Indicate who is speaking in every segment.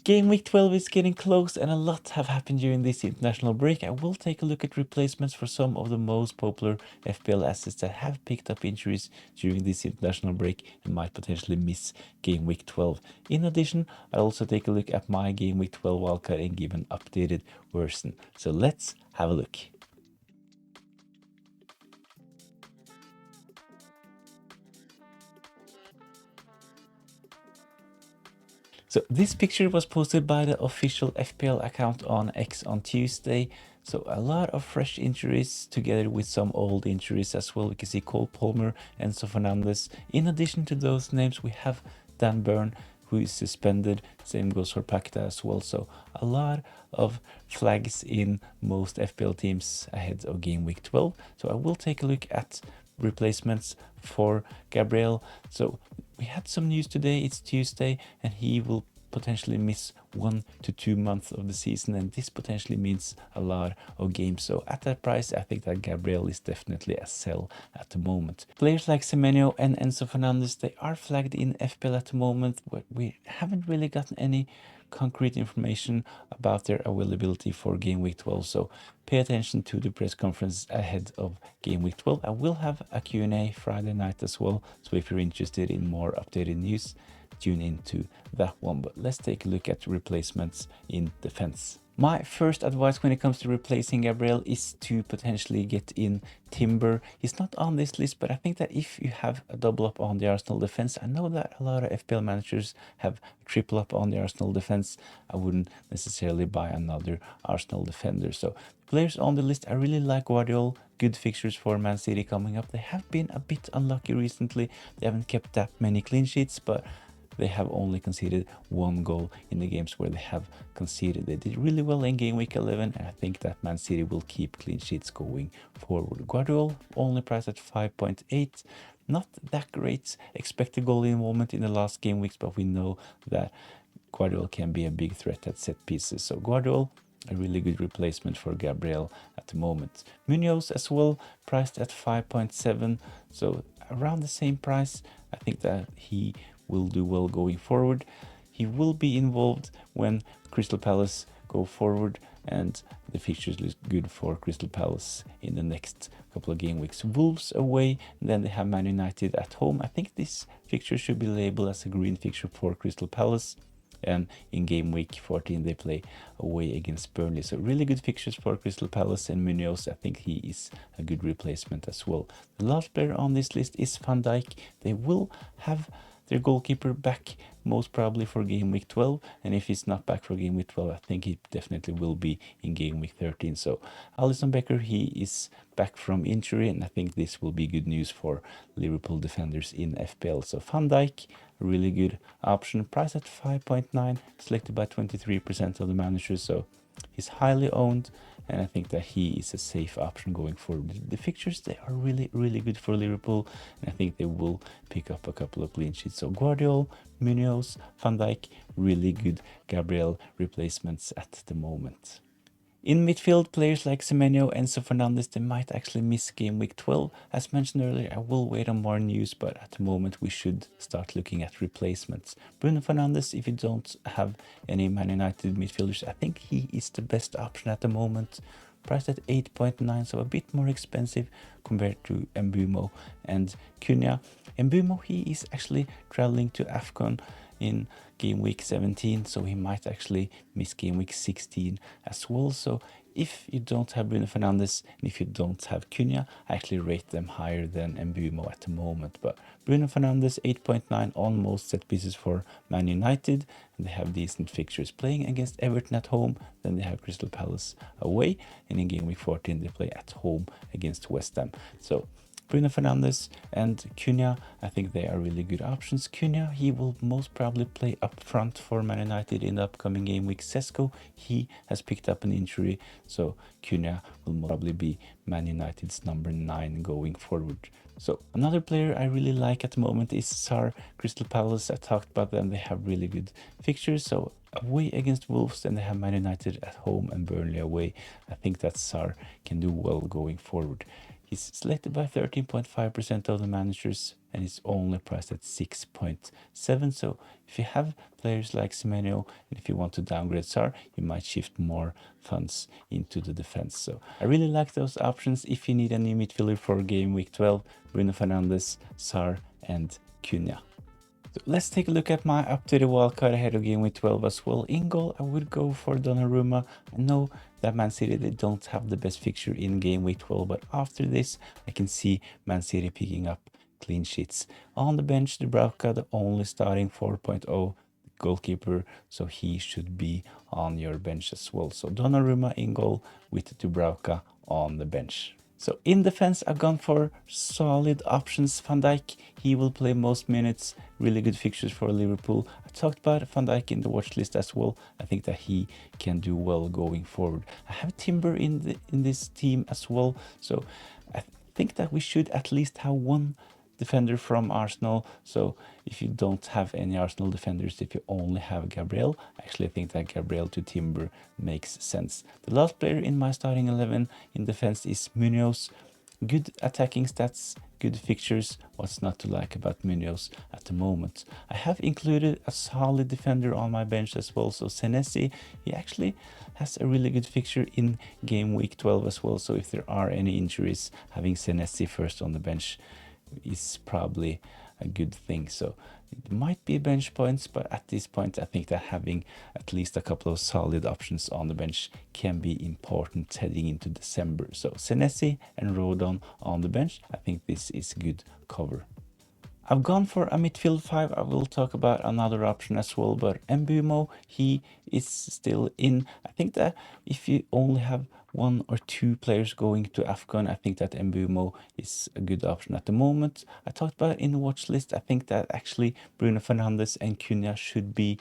Speaker 1: Game week 12 is getting close and a lot have happened during this international break. I will take a look at replacements for some of the most popular FPL assets that have picked up injuries during this international break and might potentially miss game week 12. In addition, I'll also take a look at my game week 12 wildcard and give an updated version. So let's have a look. So this picture was posted by the official FPL account on X on Tuesday. So a lot of fresh injuries together with some old injuries as well. We can see Cole Palmer, Enzo Fernandez. In addition to those names, we have Dan Burn, who is suspended. Same goes for Pakta as well. So a lot of flags in most FPL teams ahead of game week 12. So I will take a look at replacements for GABRIEL. So we had some news today. It's Tuesday and he will potentially miss 1 to 2 months of the season, and this potentially means a lot of games. So at that price, I think that GABRIEL is definitely a sell at the moment. Players like Semenyo and Enzo Fernandez, they are flagged in FPL at the moment, but we haven't really gotten any concrete information about their availability for game week 12. So pay attention to the press conference ahead of game week 12. I will have a Q&A Friday night as well. So if you're interested in more updated news, tune into that one. But let's take a look at replacements in defense. My first advice when it comes to replacing GABRIEL is to potentially get in Timber. He's not on this list, but I think that if you have a double up on the Arsenal defense, I know that a lot of FPL managers have triple up on the Arsenal defense. I wouldn't necessarily buy another Arsenal defender. So players on the list, I really like Guardiola. Good fixtures for Man City coming up. They have been a bit unlucky recently. They haven't kept that many clean sheets, but they have only conceded 1 goal in the games where they have conceded. They did really well in game week 11, and I think that Man City will keep clean sheets going forward. Guardiola only priced at 5.8. Not that great expected goal involvement in the last game weeks, but we know that Guardiola can be a big threat at set pieces. So Guardiola, a really good replacement for GABRIEL at the moment. Munoz as well, priced at 5.7. So around the same price. I think that he will do well going forward. He will be involved when Crystal Palace go forward, and the fixtures look good for Crystal Palace in the next couple of game weeks. Wolves away, then they have Man United at home. I think this fixture should be labeled as a green fixture for Crystal Palace. And in game week 14 they play away against Burnley. So really good fixtures for Crystal Palace, and Munoz, I think he is a good replacement as well. The last player on this list is Van Dijk. They will have their goalkeeper back most probably for game week 12, and if he's not back for game week 12, I think he definitely will be in game week 13. So Alisson Becker, he is back from injury, and I think this will be good news for Liverpool defenders in FPL. So Van Dijk, a really good option, priced at 5.9, selected by 23% of the managers, so he's highly owned, and I think that he is a safe option going forward. The fixtures, they are really good for Liverpool, and I think they will pick up a couple of clean sheets. So Guardiola, Munoz, Van Dijk, really good GABRIEL replacements at the moment. In midfield, players like Semenyo and Enzo Fernandez, they might actually miss game week 12. As mentioned earlier, I will wait on more news, but at the moment we should start looking at replacements. Bruno Fernandes, if you don't have any Man United midfielders, I think he is the best option at the moment. Priced at 8.9, so a bit more expensive compared to Mbeumo and Cunha. Mbeumo, he is actually traveling to AFCON in game week 17, so he might actually miss game week 16 as well. So if you don't have Bruno Fernandes and if you don't have Cunha, I actually rate them higher than Mbeumo at the moment. But Bruno Fernandes 8.9 on most set pieces for Man United, and they have decent fixtures playing against Everton at home, then they have Crystal Palace away, and in game week 14 they play at home against West Ham. So Bruno Fernandes and Cunha, I think they are really good options. Cunha, he will most probably play up front for Man United in the upcoming game week. Sesko, he has picked up an injury, so Cunha will probably be Man United's number 9 going forward. So another player I really like at the moment is Sarr. Crystal Palace, I talked about them, they have really good fixtures. So away against Wolves, and they have Man United at home and Burnley away. I think that Sarr can do well going forward. He's selected by 13.5% of the managers and is only priced at 6.7. So if you have players like Semenyo and if you want to downgrade Sar, you might shift more funds into the defense. So I really like those options if you need a new midfielder for game week 12, Bruno Fernandes, Sar and Cunha. So let's take a look at my updated wildcard ahead of game week 12 as well. In goal, I would go for Donnarumma. I know that Man City, they don't have the best fixture in game week 12, but after this, I can see Man City picking up clean sheets. On the bench, Dubravka, the only starting 4.0 goalkeeper, so he should be on your bench as well. So Donnarumma in goal with Dubravka on the bench. So in defense, I've gone for solid options. Van Dijk, he will play most minutes. Really good fixtures for Liverpool. I talked about Van Dijk in the watch list as well. I think that he can do well going forward. I have Timber in this team as well. So I think that we should at least have one defender from Arsenal. So if you don't have any Arsenal defenders, if you only have Gabriel, I actually think that Gabriel to Timber makes sense. The last player in my starting 11 in defense is Munoz. Good attacking stats, good fixtures. What's not to like about Munoz at the moment? I have included a solid defender on my bench as well. So Senesi, he actually has a really good fixture in game week 12 as well. So if there are any injuries, having Senesi first on the bench is probably a good thing. So it might be bench points, but at this point I think that having at least a couple of solid options on the bench can be important heading into December. So Senesi and Rodon on the bench, I think this is good cover. I've gone for a midfield 5. I will talk about another option as well, but Mbumo, he is still in. I think that if you only have one or two players going to AFCON, I think that Mbumo is a good option at the moment. I talked about it in the watch list. I think that actually Bruno Fernandes and Cunha should be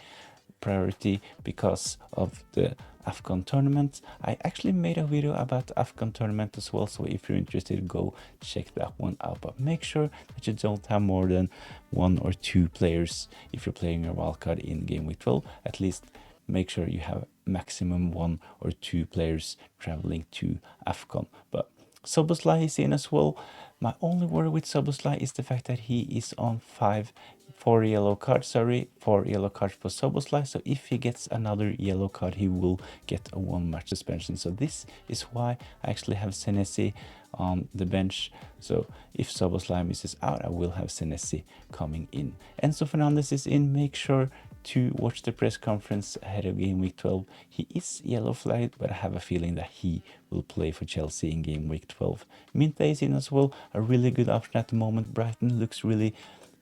Speaker 1: priority because of the AFCON tournament. I actually made a video about the AFCON tournament as well, so if you're interested, go check that one out. But make sure that you don't have more than one or two players if you're playing your wildcard in game week 12. At least make sure you have maximum one or two players traveling to AFCON. But Szoboszlai is in as well. My only worry with Szoboszlai is the fact that he is on 4 yellow cards, 4 yellow cards for Szoboszlai. So if he gets another yellow card, he will get a 1-match suspension. So this is why I actually have Senesi on the bench. So if Szoboszlai misses out, I will have Senesi coming in. Enzo Fernandez is in. Make sure to watch the press conference ahead of game week 12. He is yellow flagged, but I have a feeling that he will play for Chelsea in game week 12. Minte is in as well, a really good option at the moment. Brighton looks really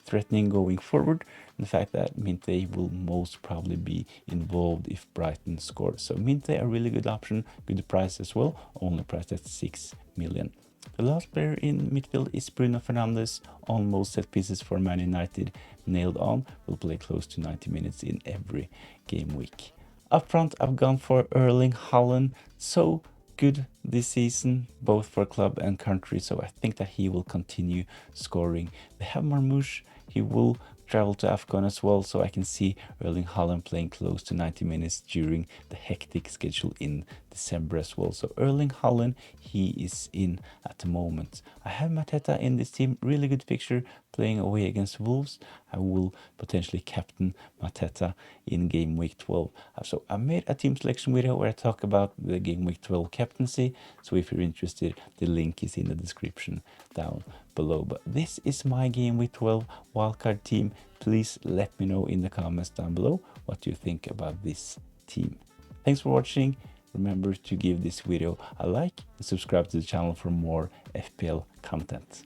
Speaker 1: threatening going forward. And the fact that Minte will most probably be involved if Brighton scores. So Minte, a really good option, good price as well, only priced at 6 million. The last player in midfield is Bruno Fernandes, on most set pieces for Man United, nailed on, will play close to 90 minutes in every game week. Up front, I've gone for Erling Haaland, so good this season, both for club and country, so I think that he will continue scoring. They have Marmoush, he will travel to AFCON as well, so I can see Erling Haaland playing close to 90 minutes during the hectic schedule in December as well. So Erling Haaland, he is in at the moment. I have Mateta in this team, really good fixture, playing away against Wolves. I will potentially captain Mateta in game week 12. So I made a team selection video where I talk about the game week 12 captaincy. So if you're interested, the link is in the description down below. But this is my game week 12 wildcard team. Please let me know in the comments down below what you think about this team. Thanks for watching. Remember to give this video a like and subscribe to the channel for more FPL content.